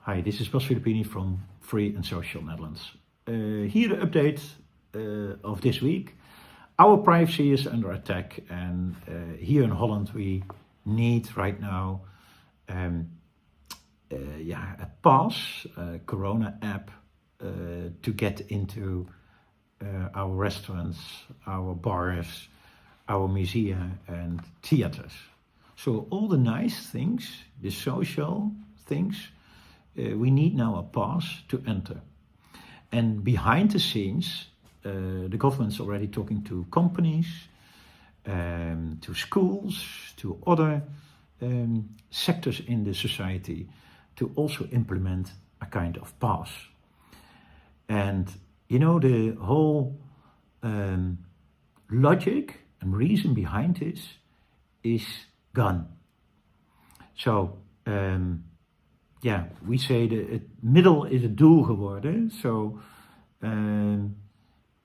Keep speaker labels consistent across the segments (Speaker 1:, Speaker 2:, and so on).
Speaker 1: Hi, this is Bas Filippini from Vrij and Sociaal Nederland. Here the update of this week. Our privacy is under attack, and here in Holland we need right now a pass, a corona app, to get into our restaurants, our bars, our musea and theaters. So all the nice things, the social things, we need now a pass to enter. And behind the scenes, the government's already talking to companies, to schools, to other sectors in the society to also implement a kind of pass. And you know, the whole logic and reason behind this is gone. So we say het middel is het doel geworden. So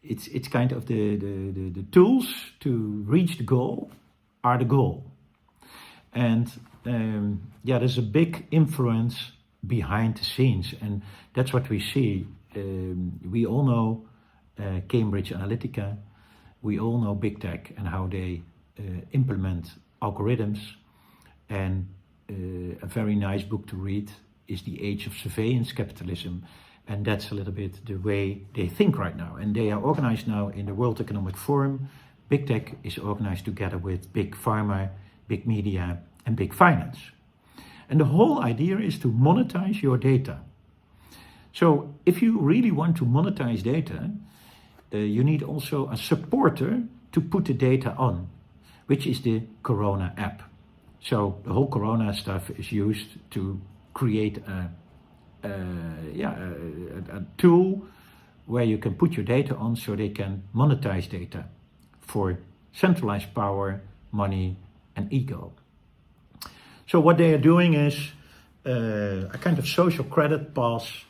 Speaker 1: it's kind of the tools to reach the goal are the goal. And there's a big influence behind the scenes, and that's what we see. We all know Cambridge Analytica. We all know big tech and how they implement algorithms. And a very nice book to read is The Age of Surveillance Capitalism. And that's a little bit the way they think right now. And they are organized now in the World Economic Forum. Big tech is organized together with big pharma, big media, and big finance. And the whole idea is to monetize your data. So if you really want to monetize data, you need also a supporter to put the data on, which is the Corona app. So the whole Corona stuff is used to create a tool where you can put your data on so they can monetize data for centralized power, money, and ego. So what they are doing is a kind of social credit pass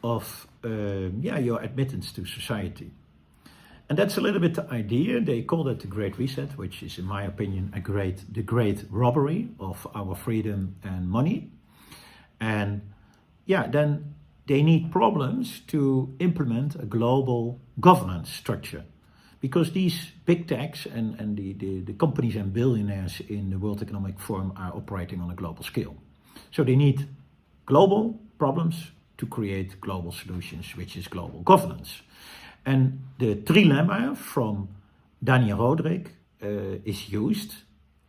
Speaker 1: of your admittance to society. And that's a little bit the idea. They call it the Great Reset, which is, in my opinion, the great robbery of our freedom and money. And then they need problems to implement a global governance structure, because these big techs and the companies and billionaires in the World Economic Forum are operating on a global scale. So they need global problems to create global solutions, which is global governance. And the trilemma from Daniel Rodrik is used,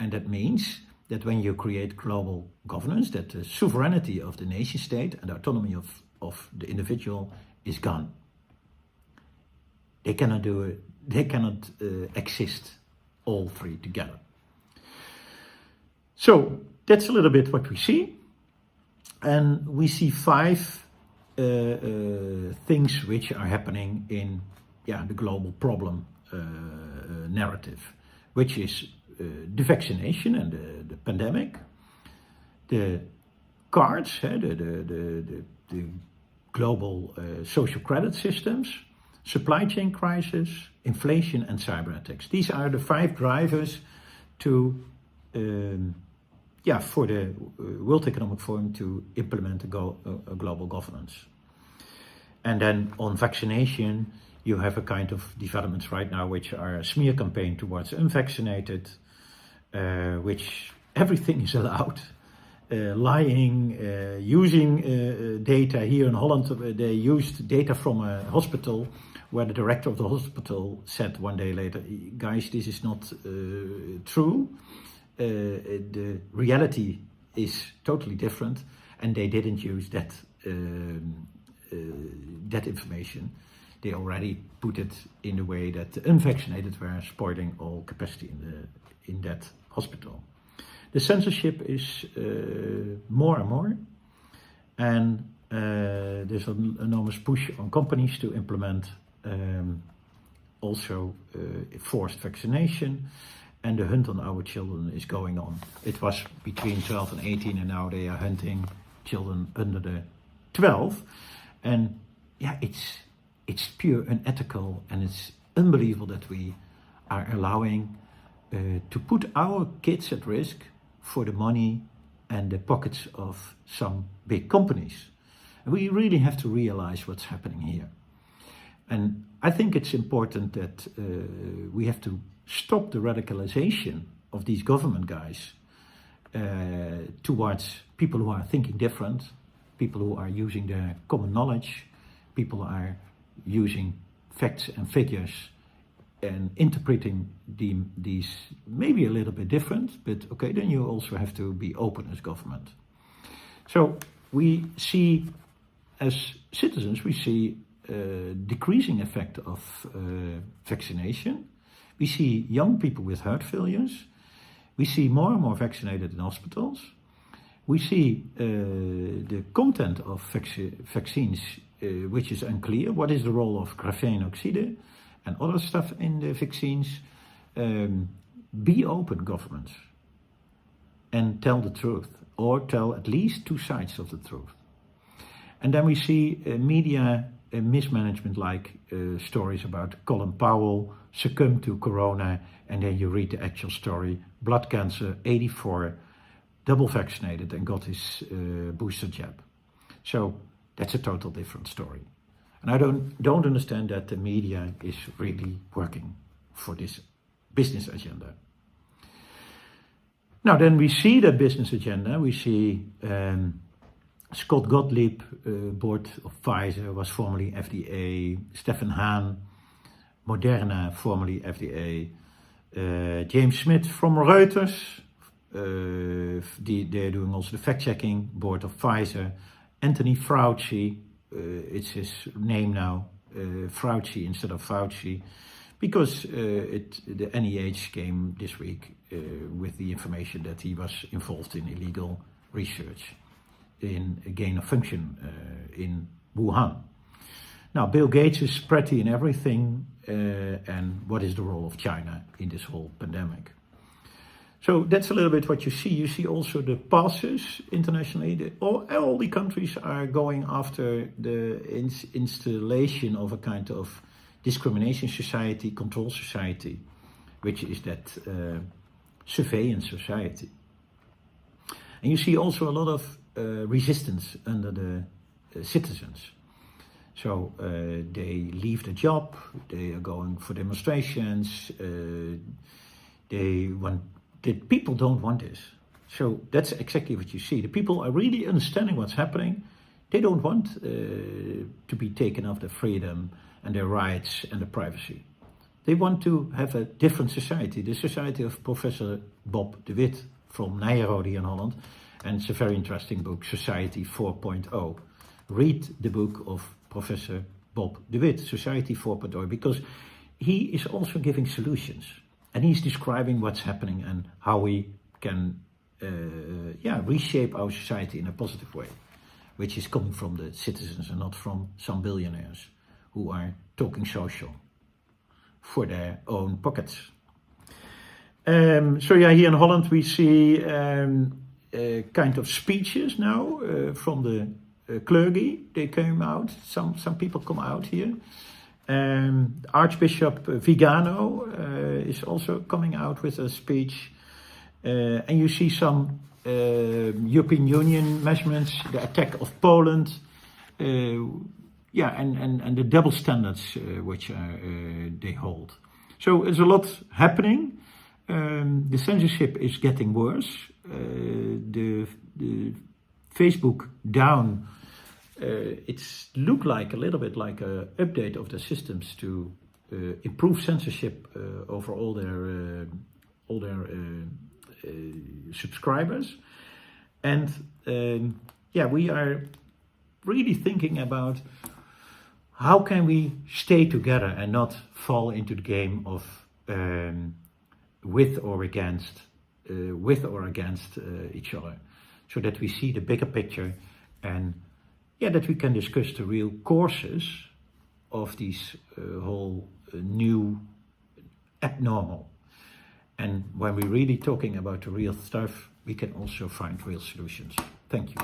Speaker 1: and that means that when you create global governance, that the sovereignty of the nation state and the autonomy of the individual is gone. They cannot do it. They cannot exist all three together. So that's a little bit what we see. And we see 5 things which are happening in the global problem narrative, which is the vaccination and the pandemic, the cards, the global social credit systems, supply chain crisis, inflation, and cyber attacks. These are the 5 drivers to for the World Economic Forum to implement a global governance. And then on vaccination, you have a kind of developments right now which are a smear campaign towards unvaccinated, which everything is allowed. Lying, using data. Here in Holland, they used data from a hospital where the director of the hospital said one day later, guys, this is not true. The reality is totally different, and they didn't use that information. They already put it in a way that the unvaccinated were spoiling all capacity in that hospital. The censorship is more and more, and there's an enormous push on companies to implement also forced vaccination, and the hunt on our children is going on. It was between 12 and 18, and now they are hunting children under the 12, and it's pure unethical, and it's unbelievable that we are allowing to put our kids at risk for the money and the pockets of some big companies. And we really have to realize what's happening here. And I think it's important that we have to stop the radicalization of these government guys towards people who are thinking different, people who are using their common knowledge, people who are using facts and figures and interpreting these maybe a little bit different, but okay, then you also have to be open as government. So we see, as citizens, we see a decreasing effect of vaccination. We see young people with heart failures. We see more and more vaccinated in hospitals. We see the content of vaccines, which is unclear. What is the role of graphene oxide and other stuff in the vaccines? Be open, governments, and tell the truth, or tell at least two sides of the truth. And then we see media mismanagement, like stories about Colin Powell succumbed to corona, and then you read the actual story: blood cancer, 84, double vaccinated and got his booster jab. So that's a total different story. And I don't understand that the media is really working for this business agenda. Now then we see that business agenda. We see Scott Gottlieb, board of Pfizer, was formerly FDA. Stefan Hahn, Moderna, formerly FDA. James Smith from Reuters, they're doing also the fact-checking, board of Pfizer. Anthony Fauci, it's his name now, Fauci instead of Fauci, because the NIH came this week with the information that he was involved in illegal research in gain of function in Wuhan. Now, Bill Gates is pretty in everything, and what is the role of China in this whole pandemic? So that's a little bit what you see. You see also the passes internationally. All the countries are going after the installation of a kind of discrimination society, control society, which is that surveillance society. And you see also a lot of resistance under the citizens. So they leave the job, they are going for demonstrations, the people don't want this. So that's exactly what you see. The people are really understanding what's happening. They don't want to be taken off their freedom and their rights and their privacy. They want to have a different society, the society of Professor Bob de Wit from Nijrode in Holland. And it's a very interesting book, Society 4.0. Read the book of Professor Bob de Wit, Society 4.0, because he is also giving solutions. And he's describing what's happening and how we can reshape our society in a positive way, which is coming from the citizens and not from some billionaires who are talking social for their own pockets. Here in Holland we see kind of speeches now from the clergy. They came out, some people come out here. Archbishop Vigano is also coming out with a speech. And you see some European Union measurements, the attack of Poland, and the double standards which they hold. So there's a lot happening. The censorship is getting worse. The Facebook down. It's looked like a little bit like an update of the systems to improve censorship over all their subscribers, and we are really thinking about how can we stay together and not fall into the game of with or against each other, so that we see the bigger picture and that we can discuss the real causes of these whole new abnormal. And when we're really talking about the real stuff, we can also find real solutions. Thank you.